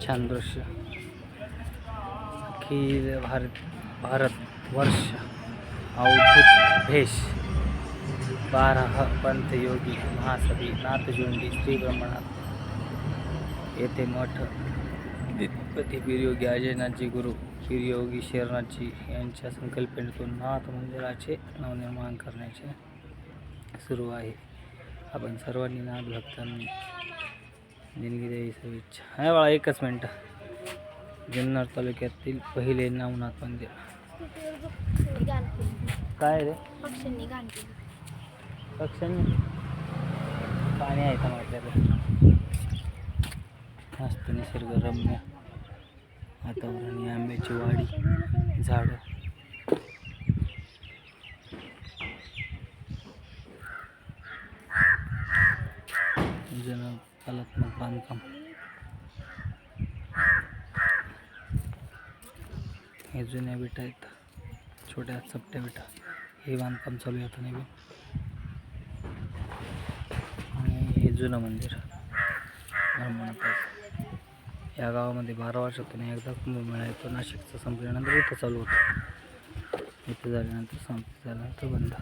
छान दृश्य. अखिल भारतवर्ष अवधूत भेष 12 पंथ योगी महासभी नाथजुंडी श्री ब्रह्मनाथ येथे मठ पती पीरयोगी अजयनाथजी गुरु पीरयोगी शेरनाथजी यांच्या संकल्पनेतून नाथ मंदिराचे नवनिर्माण करण्याचे सुरू आहे. आपण सर्वांनी नाथ भक्तांनी देणगी द्यावी शुभेच्छा. हा बाळा एकच मिनटं. जुन्नर तालुक्यातील पहिले नवनाथ मंदिर. काय रे पक्ष्यांनी पाणी आहे का माझ्याकडे. मस्त निसर्गरम्य वातावरण, आंब्याची वाडी, झाडं. जुनं कलात्मक बांधकाम. हे जुन्या विटा आहेत, छोट्या चपट्या विटा. हे बांधकाम चालू आहे आता नवीन. आणि हे जुनं मंदिर ब्रह्मनाथाचं. या गावामध्ये 12 वर्षातून एकदा कुंभमेळा येतो. नाशिकचा संपल्यानंतर इथं चालू होतं. इथं झाल्यानंतर समाप्ती झाल्यानंतर बंद.